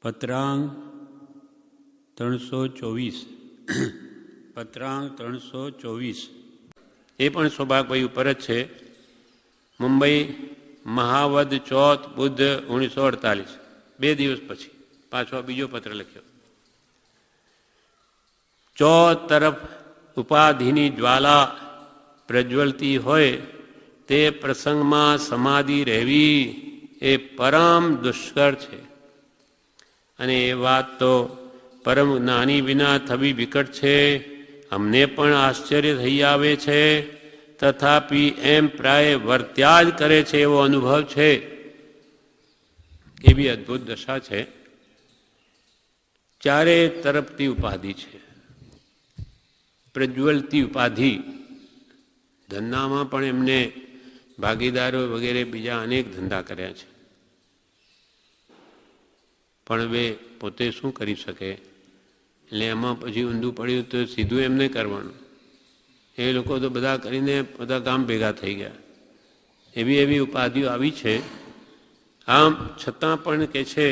પત્રાંગ 324 પત્રાંગ 324 એ પણ સૌભાગભાઈ ઉપર જ છે. મુંબઈ મહાવદ ચોથ બુદ્ધ 1948, 2 દિવસ પછી પાછો બીજો પત્ર લખ્યો. ચો તરફ ઉપાધિની જ્વાલા પ્રજ્વલતી હોય તે પ્રસંગમાં સમાધિ રહેવી એ પરમ દુષ્કર છે. અને એ વાત તો પરમ જ્ઞાની વિના થવી વિકટ છે. અમને પણ આશ્ચર્ય થઈ આવે છે, તથાપિ એમ પ્રાય વર્ત્યા જ કરે છે એવો અનુભવ છે. એવી અદ્ભુત દશા છે. ચારે તરફથી ઉપાધિ છે, પ્રજ્વલતી ઉપાધિ. ધંધામાં પણ એમને ભાગીદારો વગેરે બીજા અનેક ધંધા કર્યા છે, પણ હવે પોતે શું કરી શકે? એટલે એમાં પછી ઊંધું પડ્યું તો સીધું એમને કરવાનું. એ લોકો તો બધા કરીને બધા કામ ભેગા થઈ ગયા. એવી ઉપાધિઓ આવી છે. આમ છતાં પણ કહે છે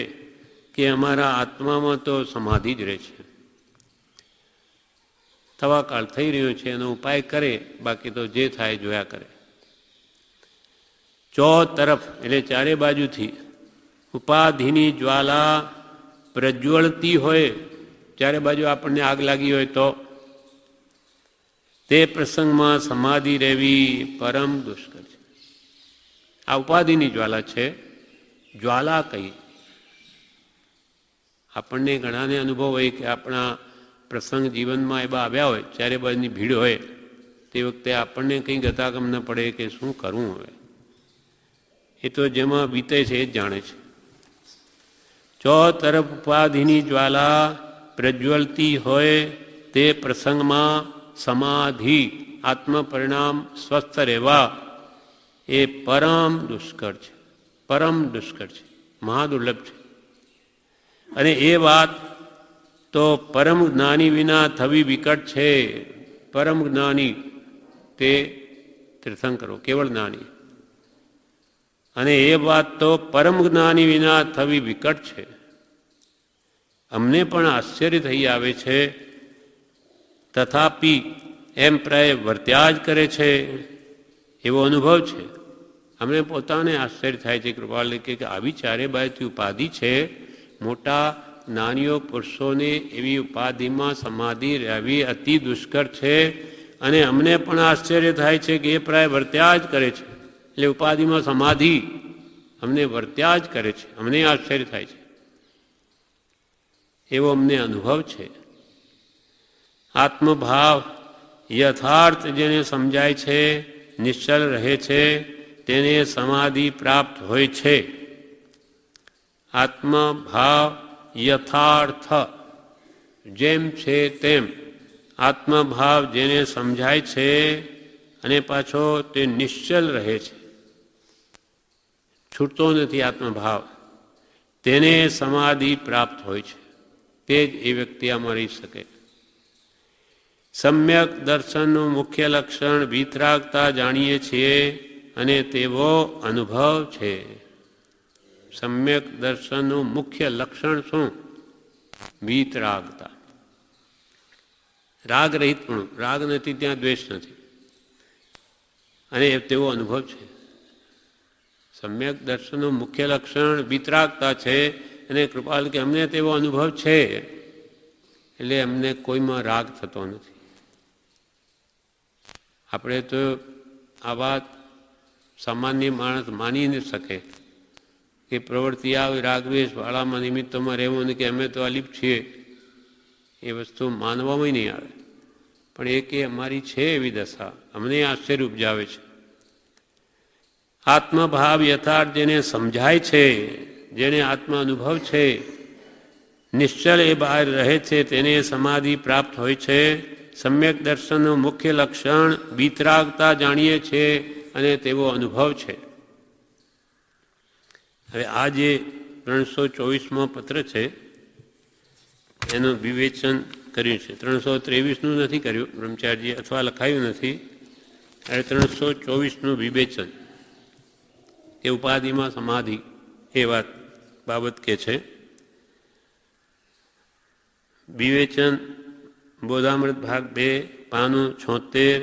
કે અમારા આત્મામાં તો સમાધિ જ રહે છે. તવાકાળ થઈ રહ્યો છે, એનો ઉપાય કરે, બાકી તો જે થાય જોયા કરે. ચો તરફ એટલે ચારે બાજુથી ઉપાધિની જ્વાલા પ્રજ્વળતી હોય, ચારે બાજુ આપણને આગ લાગી હોય તો તે પ્રસંગમાં સમાધિ રહેવી પરમ દુષ્કર છે. આ ઉપાધિની જ્વાલા છે. જ્વાલા કઈ આપણને ઘણાને અનુભવ હોય કે આપણા પ્રસંગ જીવનમાં એવા આવ્યા હોય, ચારે બાજુની ભીડ હોય, તે વખતે આપણને કંઈ ગતાગમ ન પડે કે શું કરવું હવે. એ તો જેમાં વીતે છે એ જ જાણે છે. ચો તરફ ઉપાધિની જ્વાલા પ્રજ્વલતી હોય તે પ્રસંગમાં સમાધિ આત્મપરિણામ સ્વસ્થ રહેવા એ પરમ દુષ્કર છે. પરમ દુષ્કર છે, મહાદુર્લભ છે. અને એ વાત તો પરમ જ્ઞાની વિના થવી વિકટ છે. પરમ જ્ઞાની તે તીર્થંકરો, કેવળ જ્ઞાની. અને એ વાત તો પરમ જ્ઞાની વિના થવી વિકટ છે. અમને પણ આશ્ચર્ય થઈ આવે છે, તથાપિ એમ પ્રાય વર્ત્યા જ કરે છે એવો અનુભવ છે. અમને પોતાને આશ્ચર્ય થાય છે કૃપાલ કે આવી ચારે બાજુથી ઉપાધિ છે. મોટા જ્ઞાનીઓ પુરુષોને એવી ઉપાધિમાં સમાધિ રહેવી અતિ દુષ્કર છે. અને અમને પણ આશ્ચર્ય થાય છે કે એ પ્રાય વર્ત્યા જ કરે છે. એટલે ઉપાધિમાં સમાધિ અમને વર્ત્યા જ કરે છે. અમને આશ્ચર્ય થાય છે એવો અમને અનુભવ છે. આત્મભાવ યથાર્થ જેને સમજાય છે, નિશ્ચલ રહે છે, તેને સમાધિ પ્રાપ્ત હોય છે. આત્મભાવ યથાર્થ જેમ છે તેમ આત્મભાવ જેને સમજાય છે અને પાછો તે નિશ્ચલ રહે છે, છૂટતો નથી આત્મભાવ, તેને સમાધિ પ્રાપ્ત હોય છે. તે જ એ વ્યક્તિ આમાં રહી શકે. સમ્યક દર્શનનું મુખ્ય લક્ષણ વિતરાગતા જાણીએ છીએ અને તેવો અનુભવ છે. સમ્યક દર્શનનું મુખ્ય લક્ષણ શું? વિતરાગતા. રાગ રહિત પણ, રાગ નથી ત્યાં દ્વેષ નથી, અને તેવો અનુભવ છે. સમ્યક દર્શનનું મુખ્ય લક્ષણ વિતરાગતા છે. અને કૃપાલ કે અમને તેવો અનુભવ છે, એટલે અમને કોઈમાં રાગ થતો નથી. આપણે તો આ વાત સામાન્ય માણસ માની ન શકે કે પ્રવૃત્તિ આવે રાગદ્વેષ વાળામાં નિમિત્તોમાં રહેવું ને કે અમે તો અલિપ્ત છીએ, એ વસ્તુ માનવામાં નહીં આવે. પણ એ કે અમારી છે એવી દશા, અમને આશ્ચર્ય ઉપજાવે છે. આત્મભાવ યથાર્થ જેને સમજાય છે, જેને આત્મા અનુભવ છે, નિશ્ચલ એ બહાર રહે છે, તેને સમાધિ પ્રાપ્ત હોય છે. સમ્યક દર્શનનું મુખ્ય લક્ષણ વિતરાગતા જાણીએ છીએ અને તેવો અનુભવ છે. હવે આ જે 324મો પત્ર છે એનું વિવેચન કર્યું છે. 323નું નથી કર્યું બ્રહ્મચારીજીએ, અથવા લખાયું નથી. હવે 324નું વિવેચન કે ઉપાધિમાં સમાધિ એ વાત બાબત કે છે. વિવેચન બોધામૃત ભાગ 2 પાનું 76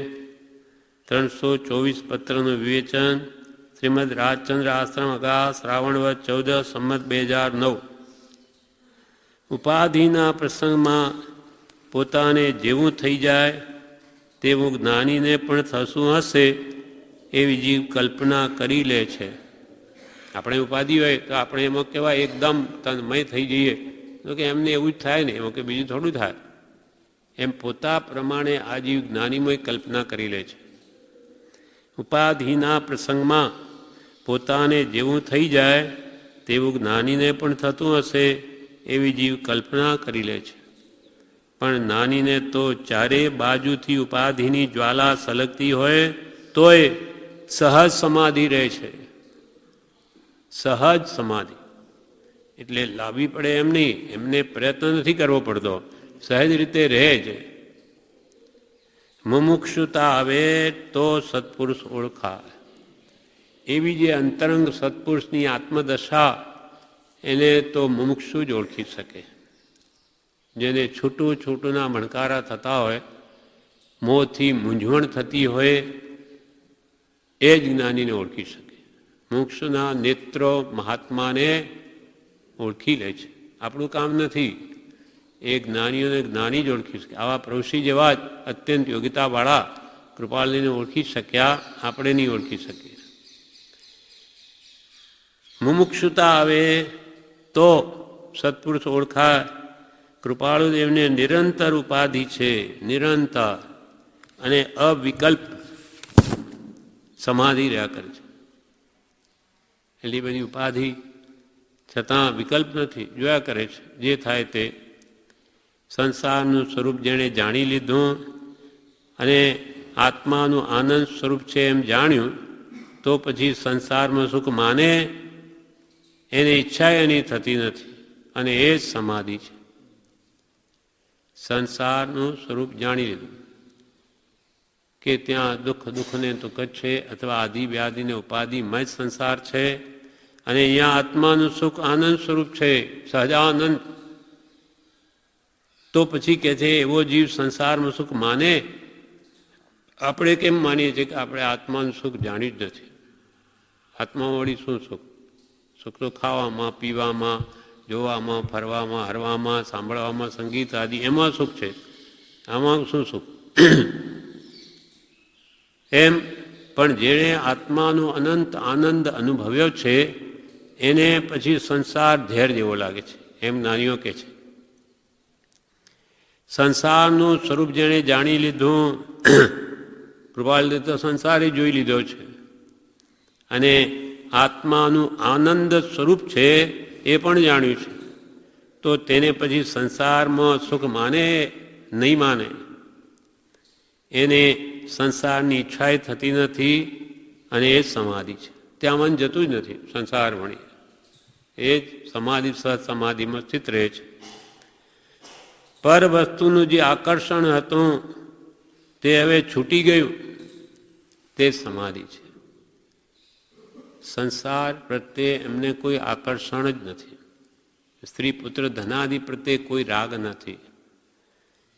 324 પત્રનું વિવેચન શ્રીમદ રાજચંદ્ર આશ્રમ અગા શ્રાવણવદ 14 સંમત 2009. ઉપાધિના પ્રસંગમાં પોતાને જેવું થઈ જાય તેવું જ્ઞાનીને પણ થશું હશે એવી જીવ કલ્પના કરી લે છે. આપણે ઉપાધિ હોય તો આપણે એમાં કહેવાય એકદમ તન્મય થઈ જઈએ, તો કે એમને એવું જ થાય ને, એમાં કે બીજું થોડું થાય. એમ પોતા પ્રમાણે આ જીવ જ્ઞાનીમય કલ્પના કરી લે છે. ઉપાધિના પ્રસંગમાં પોતાને જેવું થઈ જાય તેવું જ્ઞાનીને પણ થતું હશે એવી જીવ કલ્પના કરી લે છે. પણ જ્ઞાનીને તો ચારે બાજુથી ઉપાધિની જ્વાલા સલગતી હોય તોય સહજ સમાધિ રહે છે. સહજ સમાધિ એટલે લાવવી પડે એમ નહીં, એમને પ્રયત્ન નથી કરવો પડતો, સહજ રીતે રહે છે. મુમુક્ષુતા આવે તો સત્પુરુષ ઓળખાય. એવી જે અંતરંગ સત્પુરુષની આત્મદશા એને તો મુમુક્ષુ જ ઓળખી શકે. જેને છૂટું છૂટુંના ભણકારા થતા હોય, મોહથી મૂંઝવણ થતી હોય, એ જ જ્ઞાનીને ઓળખી શકે. મુમુક્ષુના નેત્રો મહાત્માને ઓળખી લે છે. આપણું કામ નથી, એ જ્ઞાનીઓને જ્ઞાની જ ઓળખી શકે. આવા પ્રવૃષિ જેવા જ અત્યંત યોગ્યતાવાળા કૃપાળને ઓળખી શક્યા, આપણે નહીં ઓળખી શકીએ. મુમુક્ષુતા આવે તો સત્પુરુષ ઓળખાય. કૃપાળુદેવને નિરંતર ઉપાધિ છે, નિરંતર અને અવિકલ્પ સમાધિ રહ્યા કરે છે. એટલી બધી ઉપાધિ છતાં વિકલ્પ નથી, જોયા કરે છે જે થાય તે. સંસારનું સ્વરૂપ જેણે જાણી લીધું અને આત્માનું આનંદ સ્વરૂપ છે એમ જાણ્યું, તો પછી સંસારમાં સુખ માને એની ઈચ્છા એની થતી નથી, અને એ જ સમાધિ છે. સંસારનું સ્વરૂપ જાણી લીધું કે ત્યાં દુઃખને દુઃખ જ છે, અથવા આદિ વ્યાધિને ઉપાધિમાં જ સંસાર છે, અને અહીંયા આત્માનું સુખ આનંદ સ્વરૂપ છે, સહજાનંદ. તો પછી કહે છે એવો જીવ સંસારમાં સુખ માને. આપણે કેમ માનીએ છીએ કે આપણે આત્માનું સુખ જાણ્યું જ નથી. આત્મામાં વળી શું સુખ? સુખ તો ખાવામાં, પીવામાં, જોવામાં, ફરવામાં, હરવામાં, સાંભળવામાં, સંગીત આદિ એમાં સુખ છે. આમાં શું સુખ? એમ પણ જેણે આત્માનો અનંત આનંદ અનુભવ્યો છે એને પછી સંસાર ઝેર જેવો લાગે છે, એમ જ્ઞાનીઓ કહે છે. સંસારનું સ્વરૂપ જેણે જાણી લીધું, કૃપાળને તો સંસારે જોઈ લીધો છે, અને આત્માનું આનંદ સ્વરૂપ છે એ પણ જાણ્યું છે, તો તેને પછી સંસારમાં સુખ માને નહીં માને. એને સંસારની ઈચ્છા થતી નથી, અને એ જ સમાધિ છે. ત્યાં મન જતું જ નથી સંસાર વણી, એ જ સમાધિ સહ સમાધિમાં સ્થિત રહે છે. પર વસ્તુનું જે આકર્ષણ હતું તે હવે છૂટી ગયું, તે સમાધિ છે. સંસાર પ્રત્યે એમને કોઈ આકર્ષણ જ નથી. સ્ત્રી પુત્ર ધનાદિ પ્રત્યે કોઈ રાગ નથી,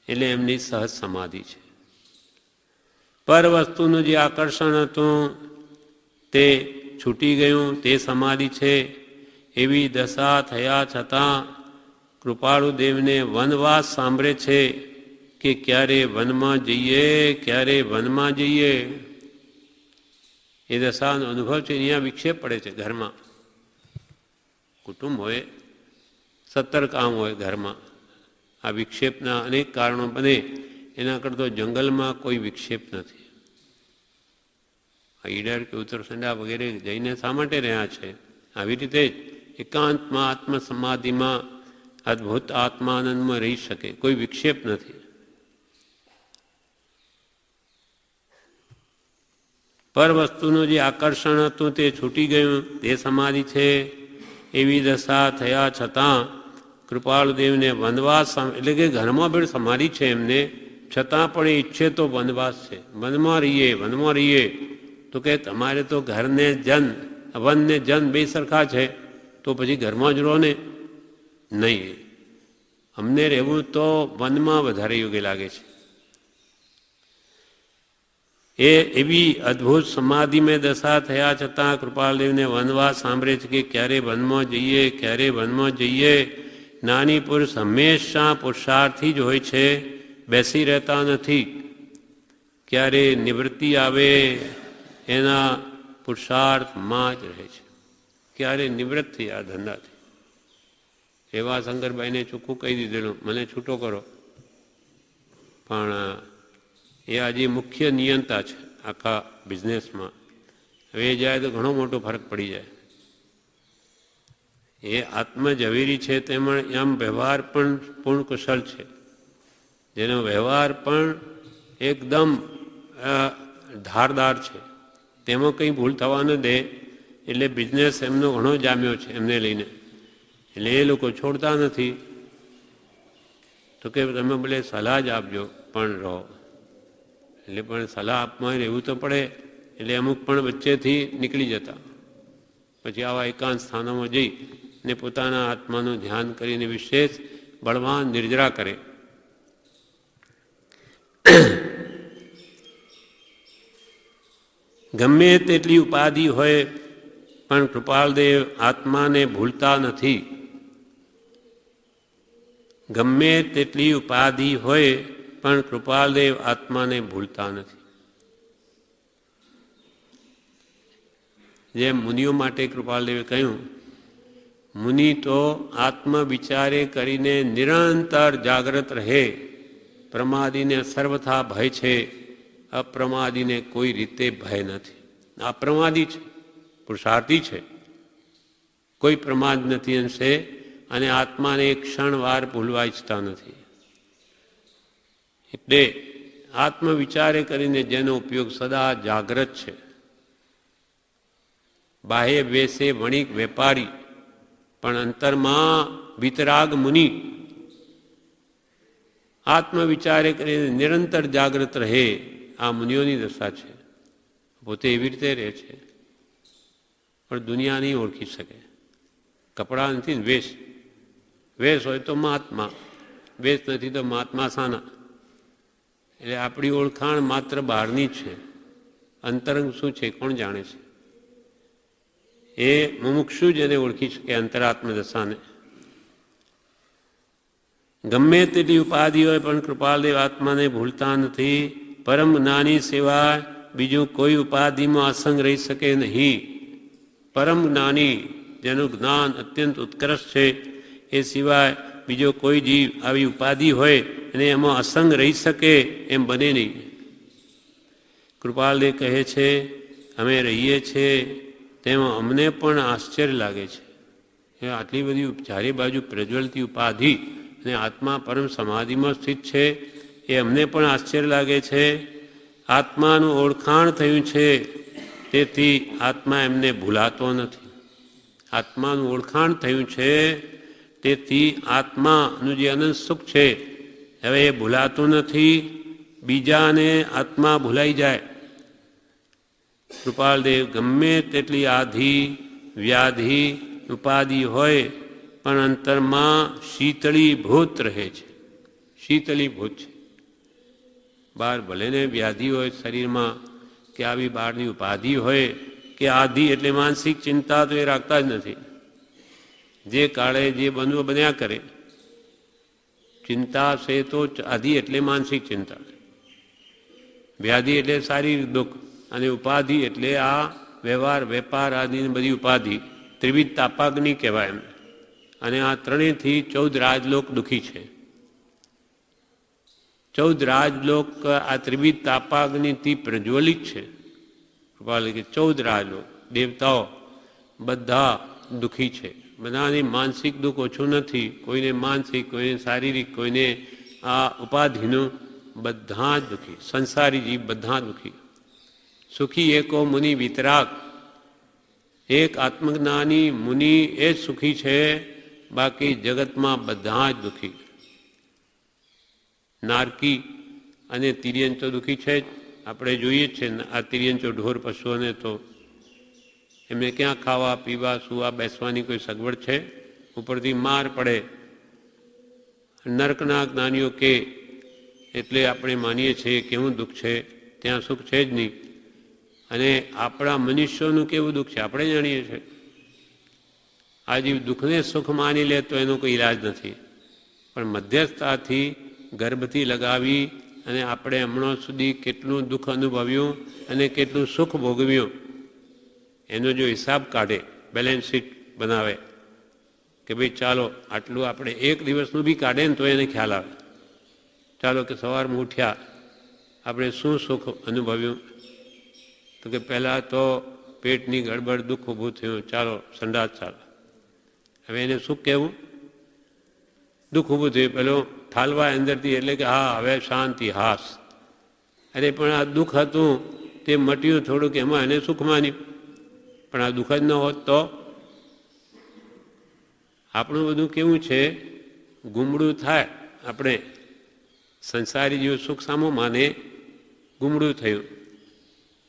એટલે એમની સહજ સમાધિ છે. પર વસ્તુનું જે આકર્ષણ હતું તે છૂટી ગયું, તે સમાધિ છે. એવી દશા થયા છતાં કૃપાળુદેવને વનવાસ સાંભળે છે કે ક્યારે વનમાં જઈએ, ક્યારે વનમાં જઈએ. એ દશાનો અનુભવ છે. અહીંયા વિક્ષેપ પડે છે ઘરમાં. કુટુંબ હોય, 17 કામ હોય ઘરમાં. આ વિક્ષેપના અનેક કારણો બને, એના કરતાં જંગલમાં કોઈ વિક્ષેપ નથી. આ ઈડર કે ઉત્તરસંડા વગેરે જઈને શા માટે રહ્યા છે? આવી રીતે જ એકાંતમાં આત્મ સમાધિમાં અદ્ભુત આત્માનંદમાં રહી શકે, કોઈ વિક્ષેપ નથી. પર વસ્તુનું જે આકર્ષણ હતું તે છૂટી ગયું, તે સમાધિ છે. એવી દશા થયા છતાં કૃપાળુદેવને વનવાસ, એટલે કે ઘરમાં પણ સમાધિ છે એમને, છતાં પણ એ ઈચ્છે તો વનવાસ છે. વનમાં રહીએ, વનમાં રહીએ. તો કે તમારે તો ઘરને જન, વનને જન બે સરખા છે, તો પછી ઘરમાં જ રહો ને. નહીં, અમને રહેવું તો વનમાં વધારે યોગ્ય લાગે છે. એ એવી અદ્ભુત સમાધિમય દશા થયા છતાં કૃપાલદેવને વનવાસ સાંભળે છે કે ક્યારે વનમાં જઈએ, ક્યારે વનમાં જઈએ. જ્ઞાની પુરુષ હંમેશા પુરુષાર્થી જ હોય છે, બેસી રહેતા નથી. ક્યારે નિવૃત્તિ આવે એના પુરુષાર્થમાં જ રહે છે. ક્યારે નિવૃત્ત થઈ આ ધંધાથી. એવા શંકરભાઈને ચોખ્ખું કહી દીધેલું, મને છૂટો કરો. પણ એ આજે મુખ્ય નિયંતા છે આખા બિઝનેસમાં. હવે એ જાય તો ઘણો મોટો ફરક પડી જાય. એ આત્મઝવેરી છે તેમાં એમ વ્યવહાર પણ પૂર્ણ કુશળ છે, જેનો વ્યવહાર પણ એકદમ ધારદાર છે. તેમાં કંઈ ભૂલ થવા ન દે. એટલે બિઝનેસ એમનો ઘણો જામ્યો છે એમને લઈને. એટલે એ લોકો છોડતા નથી. તો કે તમે ભલે સલાહ જ આપજો પણ રહો. એટલે પણ સલાહ આપવા રહેવું તો પડે. એટલે અમુક પણ વચ્ચેથી નીકળી જતા. પછી આવા એકાંત સ્થાનોમાં જઈ ને પોતાના આત્માનું ધ્યાન કરીને વિશેષ બળવાન નિર્જરા કરે. ગમે તેટલી ઉપાધિ હોય પણ કૃપાલદેવ આત્માને ભૂલતા નથી. ગમે તેટલી ઉપાધિ હોય પણ કૃપાલદેવ આત્માને ભૂલતા નથી. જેમ મુનિઓ માટે કૃપાલદેવે કહ્યું, મુનિ તો આત્મવિચારે કરીને નિરંતર જાગ્રત રહે. પ્રમાદીને સર્વથા ભય છે, અપ્રમાદીને કોઈ રીતે ભય નથી. અપ્રમાદી છે, પુરુષાર્થી છે, કોઈ પ્રમાદ નથી અંશે, અને આત્માને એક ક્ષણવાર ભૂલવા ઈચ્છતા નથી. એટલે આત્મવિચારે કરીને જેનો ઉપયોગ સદા જાગ્રત છે. બાહ્ય વેશે વણિક વેપારી પણ અંતરમાં વિતરાગ મુનિ. આત્મવિચારે કરીને નિરંતર જાગ્રત રહે. આ મુનિઓની દશા છે. પોતે એવી રીતે રહે છે પણ દુનિયા નહીં ઓળખી શકે. કપડાં નથી ને વેશ. વેશ હોય તો મહાત્મા, વેશ નથી તો મહાત્મા સાના. એટલે આપણી ઓળખાણ માત્ર બહારની જ છે. અંતરંગ શું છે કોણ જાણે છે? એ મુમુક્ષુ જ એને ઓળખી શકે અંતરાત્મ દશાને. ગમે તેટલી ઉપાધિ હોય પણ કૃપાલદેવ આત્માને ભૂલતા નથી. પરમ જ્ઞાની સિવાય બીજું કોઈ ઉપાધિમાં અસંગ રહી શકે નહીં. પરમ જ્ઞાની જેનું જ્ઞાન અત્યંત ઉત્કૃષ્ટ છે, એ સિવાય બીજો કોઈ જીવ આવી ઉપાધિ હોય અને એમાં અસંગ રહી શકે એમ બને નહીં. કૃપાલદેવ કહે છે, અમે રહીએ છીએ તેમાં અમને પણ આશ્ચર્ય લાગે છે. આટલી બધી ચારે બાજુ પ્રજ્વલતી ઉપાધિ અને આત્મા પરમ સમાધિમાં સ્થિત છે, એ અમને પણ આશ્ચર્ય લાગે છે. આત્માનું ઓળખાણ થયું છે, તેથી આત્મા એમને ભૂલાતો નથી. આત્માનું ઓળખાણ થયું છે, તેથી આત્માનું જે અનંત સુખ છે હવે એ ભૂલાતું નથી. બીજાને આત્મા ભૂલાઈ જાય. કૃપાલદેવ ગમે તેટલી આધિ વ્યાધિ ઉપાધિ હોય પણ અંતરમાં શીતળીભૂત રહે છે. શીતળીભૂત છે. બહાર ભલે ને વ્યાધિ હોય શરીરમાં, કે આવી બહારની ઉપાધિ હોય, કે આધિ એટલે માનસિક ચિંતા તો એ રાખતા જ નથી. જે કાળે જે બનવું બન્યા કરે. ચિંતા છે તો આધિ એટલે માનસિક ચિંતા, વ્યાધિ એટલે શારીરિક દુઃખ, અને ઉપાધિ એટલે આ વ્યવહાર વેપાર આદિની બધી ઉપાધિ ત્રિવિધ તાપાગ્નિ કહેવાય એમ. અને આ ત્રણેયથી 14 રાજલોક દુઃખી છે. 14 રાજલોક આ ત્રિવિધ તાપાગ્નિથી પ્રજ્વલિત છે. કૃપાલદેવ કે 14 રાજલોક દેવતાઓ બધા દુઃખી છે. બધાને માનસિક દુઃખ ઓછું નથી. કોઈને માનસિક, કોઈને શારીરિક, કોઈને આ ઉપાધિનું, બધા જ દુઃખી. સંસારી જીવ બધા દુઃખી. સુખી એકો મુનિ વિતરાગ. એક આત્મજ્ઞાની મુનિ એ જ સુખી છે, બાકી જગતમાં બધા જ દુઃખી. નારકી અને તિર્યંચો દુઃખી છે જ. આપણે જોઈએ જ છે આ તિર્યંચો ઢોર પશુઓને તો એમને ક્યાં ખાવા પીવા સુવા બેસવાની કોઈ સગવડ છે? ઉપરથી માર પડે નર્કના જ્ઞાનીઓ કે એટલે આપણે માનીએ છીએ કેવું દુઃખ છે, ત્યાં સુખ છે જ નહીં. અને આપણા મનુષ્યોનું કેવું દુઃખ છે આપણે જાણીએ છીએ. આ જીવ દુઃખને સુખ માની લે તો એનો કોઈ ઈલાજ નથી. પણ મધ્યસ્થતાથી ગર્ભથી લગાવી અને આપણે હમણાં સુધી કેટલું દુઃખ અનુભવ્યું અને કેટલું સુખ ભોગવ્યું એનો જો હિસાબ કાઢે, બેલેન્સ શીટ બનાવે કે ભાઈ ચાલો આટલું આપણે એક દિવસનું બી કાઢે ને તો એને ખ્યાલ આવે. ચાલો કે સવારમાં ઉઠ્યા આપણે શું સુખ અનુભવ્યું, તો કે પહેલાં તો પેટની ગડબડ દુઃખ ઊભું થયું, ચાલો સંડાસ ચાલો. હવે એને શું કહેવું? દુઃખ ઊભું થયું, પેલો ઠાલવા અંદરથી એટલે કે હા હવે શાંતિ હાસ. અરે પણ આ દુઃખ હતું તે મટ્યું થોડુંક, એમાં એને સુખ માન્યું. પણ આ દુઃખ જ ન હોત તો? આપણું બધું કેવું છે, ગુમડું થાય. આપણે સંસારી જેવું સુખ સામો માને, ગુમડું થયું,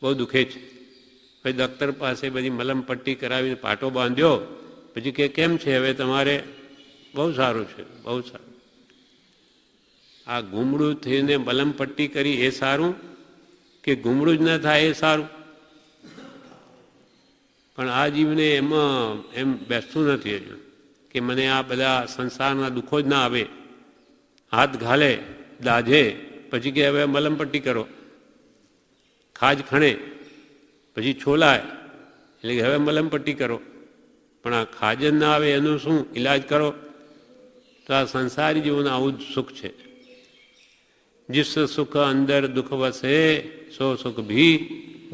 બહુ દુઃખે છે. પછી ડૉક્ટર પાસે બધી મલમ પટ્ટી કરાવીને પાટો બાંધ્યો, પછી કે કેમ છે હવે તમારે? બહુ સારું છે, બહુ સારું. આ ગુમડું થઈને મલમ પટ્ટી કરી એ સારું કે ગુમડું જ ન થાય એ સારું? પણ આ જીવને એમાં એમ બેસતું નથી હજુ કે મને આ બધા સંસારના દુઃખો જ ના આવે. હાથ ઘાલે દાજે પછી કે હવે મલમ પટ્ટી કરો, ખાજ ખણે પછી છોલાય એટલે કે હવે મલમ પટ્ટી કરો. પણ આ ખાજ જ ના આવે એનું શું ઈલાજ કરો? તો આ સંસારી જીવન આવું જ સુખ છે. जिस सुख अंदर दुख वसे सो सुख भी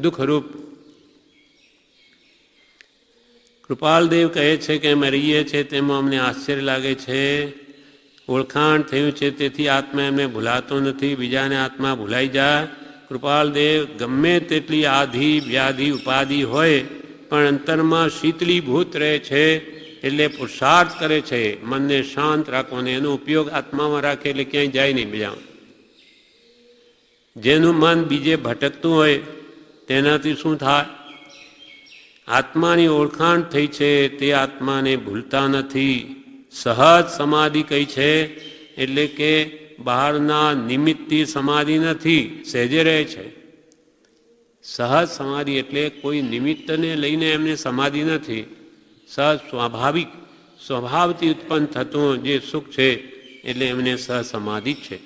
दुख रूप. કૃપાલદેવ કહે છે કે અમે રહીએ છીએ તેમાં અમને આશ્ચર્ય લાગે છે. ઓળખાણ થયું છે તેથી આત્મા એમને ભૂલાતો નથી, બીજાને આત્મા ભૂલાઈ જાય. કૃપાલદેવ ગમે તેટલી આધિ વ્યાધિ ઉપાધિ હોય પણ અંતરમાં શીતલીભૂત રહે છે. એટલે પુરુષાર્થ કરે છે મનને શાંત રાખવાનો, એનો ઉપયોગ આત્મામાં રાખે એટલે ક્યાંય જાય નહીં બીજા. જેનું મન બીજે ભટકતું હોય તેનાથી શું થાય? આત્માની ઓળખાણ થઈ છે તે આત્માને ભૂલતા નથી. સહજ સમાધિ કઈ છે એટલે કે બહારના નિમિત્તથી સમાધિ નથી, સહેજે રહે છે. સહજ સમાધિ એટલે કોઈ નિમિત્તને લઈને એમને સમાધિ નથી. સહજ સ્વાભાવિક સ્વભાવથી ઉત્પન્ન થતું જે સુખ છે એટલે એમને સહ સમાધિ જ છે.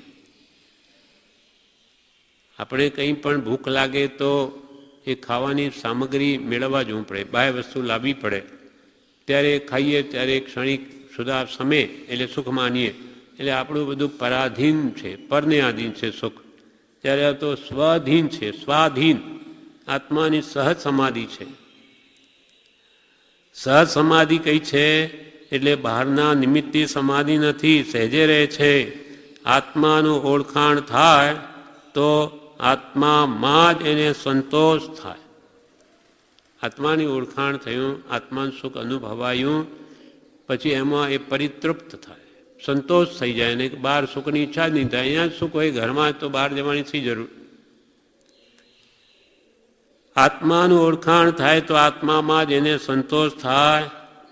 આપણે કંઈ પણ ભૂખ લાગે તો એ ખાવાની સામગ્રી મેળવવા જવું પડે, બાહ્ય વસ્તુ લાવવી પડે, ત્યારે ખાઈએ ત્યારે ક્ષણિક સુધા સમય એટલે સુખ માનીએ. એટલે આપણું બધું પરાધીન છે, પરને આધીન છે સુખ. ત્યારે આ તો સ્વાધીન છે, સ્વાધીન આત્માની સહજ સમાધિ છે. સહજ સમાધિ કઈ છે એટલે બહારના નિમિત્તથી સમાધિ નથી, સહેજે રહે છે. આત્માનું ઓળખાણ થાય તો આત્મામાં જ એને સંતોષ થાય. આત્માની ઓળખાણ થયું, આત્માનું સુખ અનુભવાયું પછી એમાં એ પરિતૃપ્ત થાય, સંતોષ થઈ જાય ને બહાર સુખની ઈચ્છા જ નહીં થાય. અહીંયા જ સુખ હોય, ઘરમાં તો બહાર જવાની શી જરૂર? આત્માનું ઓળખાણ થાય તો આત્મામાં જ એને સંતોષ થાય.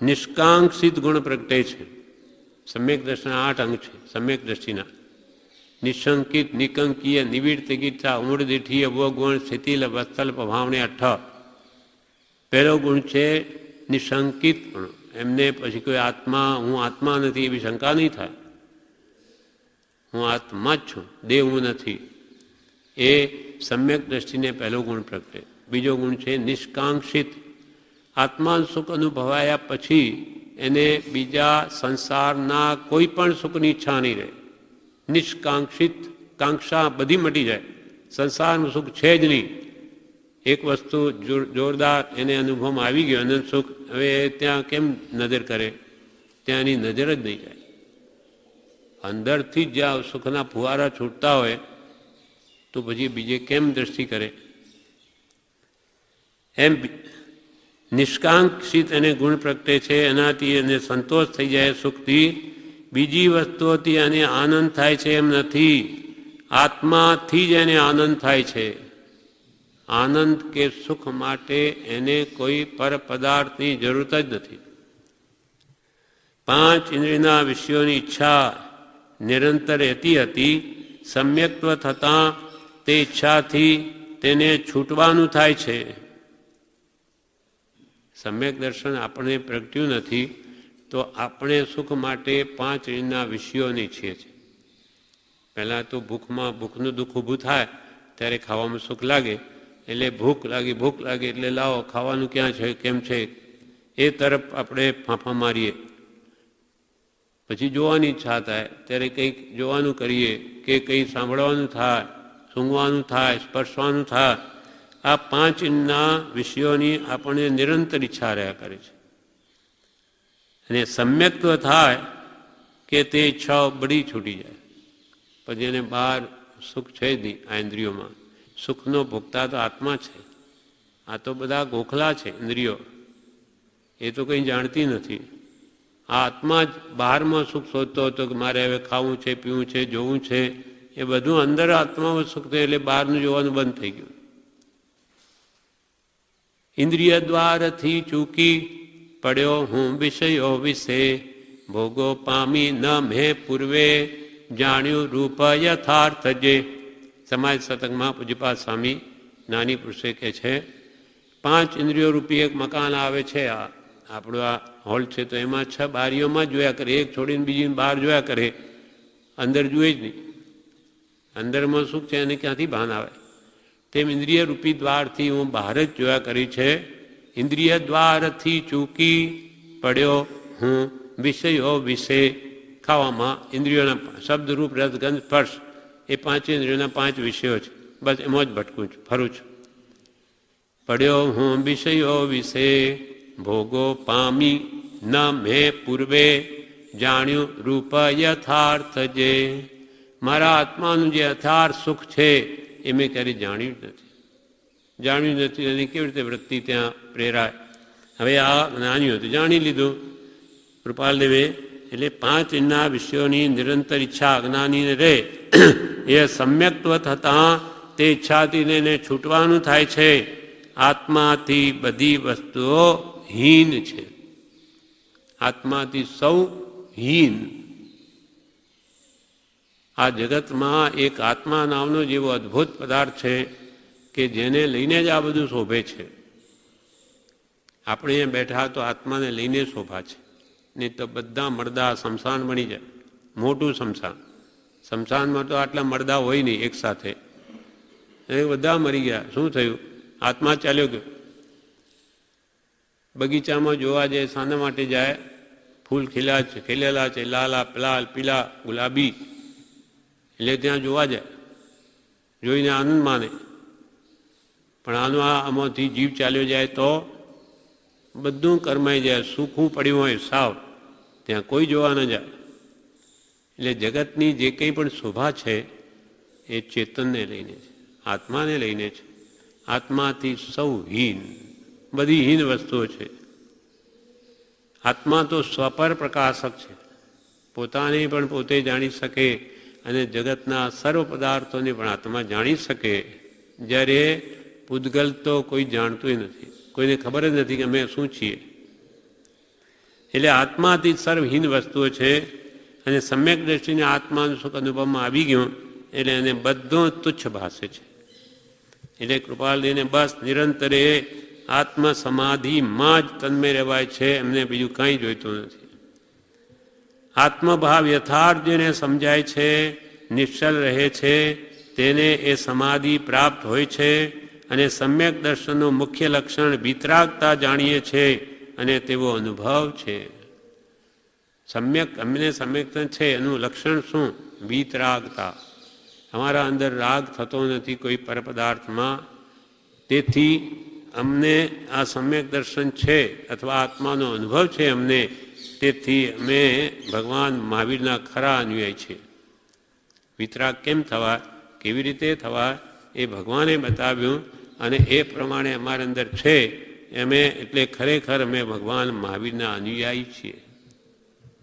નિષ્કાંક્ષિત ગુણ પ્રગટે છે. સમ્યક દ્રષ્ટિના 8 અંગ છે. સમ્યક દ્રષ્ટિના નિશંકિત, નિકંકીય, નિવિડ તિગીતા, ઉમડ દીઠી, અવગુણ, સ્થિતિલ, વત્સલ, ભાવને 8. પહેલો ગુણ છે નિશંકિત પણ. એમને પછી કોઈ આત્મા હું આત્મા નથી એવી શંકા નહીં થાય. હું આત્મા જ છું, દેહ હું નથી. એ સમ્યક દ્રષ્ટિને પહેલો ગુણ પ્રગટે. બીજો ગુણ છે નિષ્કાંક્ષિત. આત્મા સુખ અનુભવાયા પછી એને બીજા સંસારના કોઈ પણ સુખની ઈચ્છા નહીં રહે. નિષ્કાંક્ષિત, કાંક્ષા બધી મટી જાય. સંસારનું સુખ છે જ નહીં. એક વસ્તુ જોરદાર એને અનુભવમાં આવી ગયો અનંત સુખ, હવે ત્યાં કેમ નજર કરે? ત્યાંની નજર જ નહીં જાય. અંદરથી જ જ્યાં સુખના ફુવારા છૂટતા હોય તો પછી બીજે કેમ દ્રષ્ટિ કરે? એમ નિષ્કાંક્ષિત એને ગુણ પ્રગટે છે, એનાથી એને સંતોષ થઈ જાય સુખથી. બીજી વસ્તુઓથી એને આનંદ થાય છે એમ નથી, આત્માથી જ એને આનંદ થાય છે. આનંદ કે સુખ માટે એને કોઈ પર પદાર્થની જરૂરત જ નથી. 5 ઇન્દ્રિયના વિષયોની ઈચ્છા નિરંતર રહેતી હતી. સમ્યક્ત્વ થતાં તે ઈચ્છાથી તેને છૂટવાનું થાય છે. સમ્યક દર્શન આપણે પ્રગટ્યું નથી તો આપણે સુખ માટે 5 ઇંદ્રિયના વિષયોને ઈચ્છીએ છીએ. પહેલાં તો ભૂખનું દુઃખ ઊભું થાય ત્યારે ખાવામાં સુખ લાગે, એટલે ભૂખ લાગે એટલે લાવો ખાવાનું ક્યાં છે કેમ છે એ તરફ આપણે ફાંફા મારીએ. પછી જોવાની ઈચ્છા થાય ત્યારે કંઈક જોવાનું કરીએ કે કંઈ સાંભળવાનું થાય, સૂંઘવાનું થાય, સ્પર્શવાનું થાય. આ 5 ઇંદ્રિયના વિષયોની આપણને નિરંતર ઈચ્છા રહ્યા કરે છે. અને સમ્યક્ત્વ થાય કે તે ઈચ્છાઓ બધી છૂટી જાય. પછી એને બહાર સુખ છે જ નહીં. આ ઇન્દ્રિયોમાં સુખનો ભોગતા તો આત્મા છે. આ તો બધા ગોખલા છે ઇન્દ્રિયો, એ તો કંઈ જાણતી નથી. આ આત્મા જ બહારમાં સુખ શોધતો હતો કે મારે હવે ખાવું છે, પીવું છે, જોવું છે. એ બધું અંદર આત્મામાં સુખ થયું એટલે બહારનું જોવાનું બંધ થઈ ગયું. ઇન્દ્રિય દ્વારથી ચૂકી પડ્યો હું વિષયો વિશે, ભોગો પામી ન મેં પૂર્વે, જાણ્યું રૂપ યથાર્થ જે. સમાજ સતંગમાં પૂજ્યપાદ સ્વામી નાની પુરુષે કહે છે 5 ઇન્દ્રિયો રૂપી એક મકાન આવે છે. આપણું આ હોલ છે તો એમાં 6 બારીઓમાં જ જોયા કરે, એક છોડીને બીજી બહાર જોયા કરે, અંદર જુએ જ નહીં. અંદરમાં સુખ છે એને ક્યાંથી ભાન આવે? તેમ ઇન્દ્રિય રૂપી દ્વારથી હું બહાર જ જોયા કરી છે. ઇન્દ્રિય દ્વારથી ચૂકી પડ્યો હું વિષયો વિશે. ખાવામાં ઇન્દ્રિયોના શબ્દ રૂપ રસ ગંધ સ્પર્શ એ 5 ઇન્દ્રિયોના 5 વિષયો છે. બસ એમાં જ ભટકું છું, ફરું છું. પડ્યો હું વિષયો વિશે, ભોગો પામી ન મેં પૂર્વે, જાણ્યું રૂપ યથાર્થ જે. મારા આત્માનું જે યથાર્થ સુખ છે એ મેં ક્યારેય જાણ્યું નથી. એની કેવી રીતે વૃત્તિ ત્યાં પ્રેરાય? હવે આ જ્ઞાનીઓ તો જાણી લીધું કૃપાલદેવે. એટલે 5 ઇંદ્રિયના વિષયોની નિરંતર ઈચ્છા અજ્ઞાનીને રહે એ સમ્યક્ત્વ થતાં તે ઈચ્છાથી એને છૂટવાનું થાય છે. આત્માથી બધી વસ્તુઓ હીન છે. આત્માથી સૌ હીન. આ જગતમાં એક આત્મા નામનો જેવો અદ્ભુત પદાર્થ છે કે જેને લઈને જ આ બધું શોભે છે. આપણે અહીંયા બેઠા તો આત્માને લઈને શોભા છે, નહીં તો બધા મરદા શમશાન બની જાય. મોટું શમશાન. શમશાનમાં તો આટલા મરદા હોય નહીં એક સાથે, બધા મરી ગયા. શું થયું? આત્મા ચાલ્યો ગયો. બગીચામાં જોવા જાય, શાના માટે જાય? ફૂલ ખીલેલા છે, લાલ પીલા ગુલાબી, એટલે ત્યાં જોવા જાય, જોઈને આનંદ માને. પણ આમાંથી જીવ ચાલ્યો જાય તો બધું કરમાઈ જાય. સૂકું પડ્યું હોય સાવ, ત્યાં કોઈ જોવા ન જાય. એટલે જગતની જે કંઈ પણ શોભા છે એ ચેતનને લઈને છે, આત્માને લઈને છે. આત્માથી સૌ હીન, બધી હીન વસ્તુઓ છે. આત્મા તો સ્વપર પ્રકાશક છે, પોતાને પણ પોતે જાણી શકે અને જગતના સર્વ પદાર્થોને પણ આત્મા જાણી શકે. જ્યારે પૂતગલ તો કોઈ જાણતું નથી, કોઈને ખબર જ નથી કે અમે શું છીએ. એટલે આત્માથી સર્વહીન વસ્તુઓ છે. અને સમ્યક દ્રષ્ટિને આત્માનું સુખ અનુભવમાં આવી ગયું એટલે એને બધું તુચ્છ ભાષે છે. એટલે કૃપાલદેવને બસ નિરંતરે આત્મ સમાધિમાં જ તન્મય રહેવાય છે, એમને બીજું કંઈ જોઈતું નથી. આત્મભાવ યથાર્થ જેને સમજાય છે, નિશ્ચલ રહે છે, તેને એ સમાધિ પ્રાપ્ત હોય છે. અને સમ્યક દર્શનનું મુખ્ય લક્ષણ વિતરાગતા જાણીએ છે અને તેવો અનુભવ છે. અમને સમ્યક છે એનું લક્ષણ શું? વિતરાગતા. અમારા અંદર રાગ થતો નથી કોઈ પરપદાર્થમાં, તેથી અમને આ સમ્યક દર્શન છે અથવા આત્માનો અનુભવ છે અમને, તેથી અમે ભગવાન મહાવીરના ખરા અનુયાયી છીએ. વિતરાગ કેમ થવા, કેવી રીતે થવા એ ભગવાને બતાવ્યું અને એ પ્રમાણે અમારા અંદર છે. એટલે ખરેખર અમે ભગવાન મહાવીરના અનુયાયી છીએ.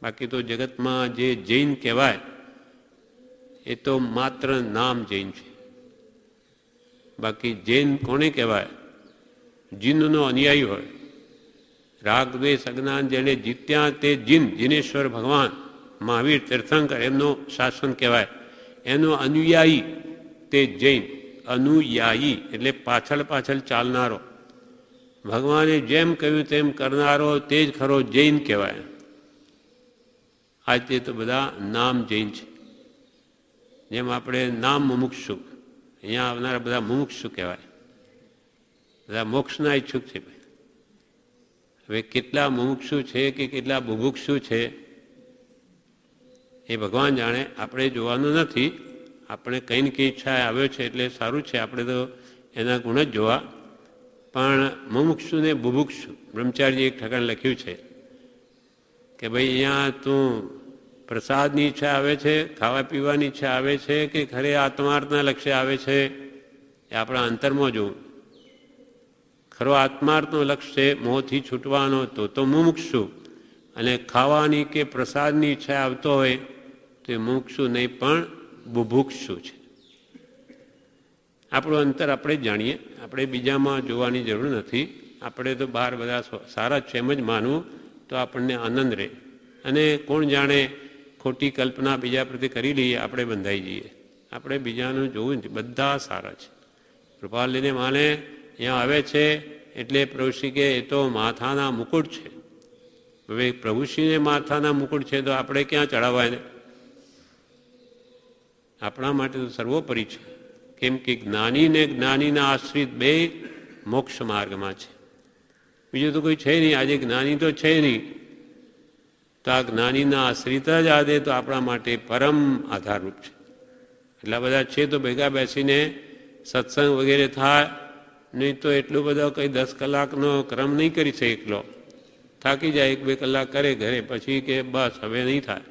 બાકી તો જગતમાં જે જૈન કહેવાય એ તો માત્ર નામ જૈન છે. બાકી જૈન કોને કહેવાય? જીનનો અનુયાયી હોય. રાગ દ્વેષ અજ્ઞાન જેને જીત્યા તે જીન, જીનેશ્વર ભગવાન મહાવીર તીર્થંકર એમનો શાસન કહેવાય. એનો અનુયાયી તે જૈન. અનુયાયી એટલે પાછળ પાછળ ચાલનારો, ભગવાને જેમ કહ્યું તેમ કરનારો તે જ ખરો જૈન કહેવાય. આજે તો બધા નામ જૈન છે. જેમ આપણે નામ મુમુક્ષુ, અહીંયા આવનારા બધા મુમુક્ષુ કહેવાય, બધા મોક્ષના ઈચ્છુક છે. હવે કેટલા મુમુક્ષુ છે કે કેટલા બુભુક્ષુ છે એ ભગવાન જાણે, આપણે જોવાનું નથી. આપણે કંઈ ને કંઈ ઈચ્છા આવ્યો છે એટલે સારું છે, આપણે તો એના ગુણ જ જોવા. પણ મુમુક્ષુ ને બુભુક્ષુ, બ્રહ્મચારીએ એક ઠકાણ લખ્યું છે કે ભાઈ અહીંયા તું પ્રસાદની ઈચ્છા આવે છે, ખાવા પીવાની ઈચ્છા આવે છે કે ખરે આત્માર્થના લક્ષ્ય આવે છે, એ આપણા અંતરમાં જોવું. ખરો આત્માર્થનો લક્ષ્ય મોહથી છૂટવાનો તો મુમુક્ષુ, અને ખાવાની કે પ્રસાદની ઈચ્છા આવતો હોય તો એ મુમુક્ષુ નહીં પણ બુભુક્ષુ છે. આપણું અંતર આપણે જ જાણીએ, આપણે બીજામાં જોવાની જરૂર નથી. આપણે તો બહાર બધા સારા છે એમ જ માનવું તો આપણને આનંદ રહે. અને કોણ જાણે ખોટી કલ્પના બીજા પ્રત્યે કરી લઈએ, આપણે બંધાઈ જઈએ. આપણે બીજાનું જોવું નથી, બધા સારા છે. કૃપા લઈને માને અહીંયા આવે છે એટલે પ્રભુશ્રી કે એ તો માથાના મુકુટ છે. હવે પ્રભુશ્રીને માથાના મુકુટ છે તો આપણે ક્યાં ચડાવવા એને? આપણા માટે તો સર્વોપરી છે. કેમ કે જ્ઞાની ને જ્ઞાનીના આશ્રિત બે મોક્ષ માર્ગમાં છે, બીજું તો કોઈ છે નહીં. આજે જ્ઞાની તો છે નહીં, તો આ જ્ઞાનીના આશ્રિત જ આજે તો આપણા માટે પરમ આધારરૂપ છે. એટલા બધા છે તો ભેગા બેસીને સત્સંગ વગેરે થાય, નહીં તો એટલું બધો કંઈ 10 કલાકનો ક્રમ નહીં કરી શકે એકલો. થાકી જાય, 1-2 કલાક કરે ઘરે, પછી કે બસ હવે નહીં થાય.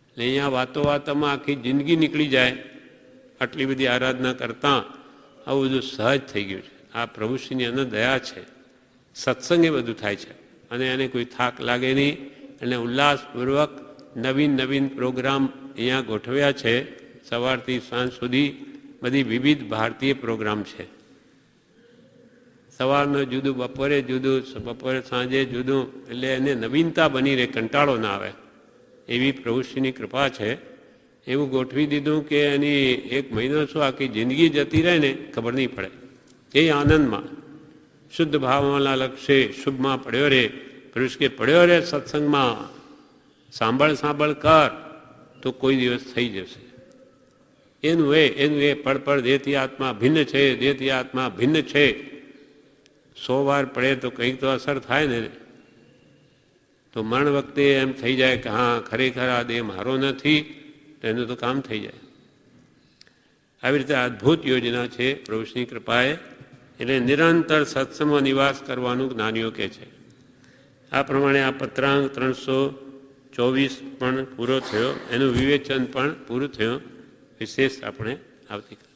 એટલે અહીંયા વાતો વાતોમાં આખી જિંદગી નીકળી જાય. આટલી બધી આરાધના કરતાં આવું બધું સહજ થઈ ગયું છે. આ પ્રભુશ્રીની અનંત દયા છે. સત્સંગ એ બધું થાય છે અને એને કોઈ થાક લાગે નહીં. અને ઉલ્લાસપૂર્વક નવીન નવીન પ્રોગ્રામ અહીંયા ગોઠવ્યા છે. સવારથી સાંજ સુધી બધી વિવિધ ભારતીય પ્રોગ્રામ છે. સવારનું જુદું, બપોરે જુદું, બપોરે સાંજે જુદું. એટલે એને નવીનતા બની રહે, કંટાળો ના આવે એવી પ્રભુશ્રીની કૃપા છે. એવું ગોઠવી દીધું કે એની 1 મહિનો શું આખી જિંદગી જતી રહે ને ખબર નહીં પડે. એ આનંદમાં શુદ્ધ ભાવવાના લક્ષ્ય શુભમાં પડ્યો રહે. પ્રભુશ્રી કે પડ્યો રહે સત્સંગમાં, સાંભળ કર તો કોઈ દિવસ થઈ જશે. એનું એ પડ દેહથી આત્મા ભિન્ન છે, દેહથી આત્મા ભિન્ન છે. 100 વાર પડે તો કંઈક તો અસર થાય ને. તો મરણ વખતે એમ થઈ જાય કે હા ખરેખર આ દેહ મારો નથી, તો એનું તો કામ થઈ જાય. આવી રીતે અદ્ભુત યોજના છે પ્રભુશ્રીની કૃપાએ. એટલે નિરંતર સત્સંગમાં નિવાસ કરવાનું જ્ઞાનીઓ કહે છે. આ પ્રમાણે આ પત્રાંક 324 પણ પૂરો થયો, એનું વિવેચન પણ પૂરું થયું. વિશેષ આપણે આવતીકાલ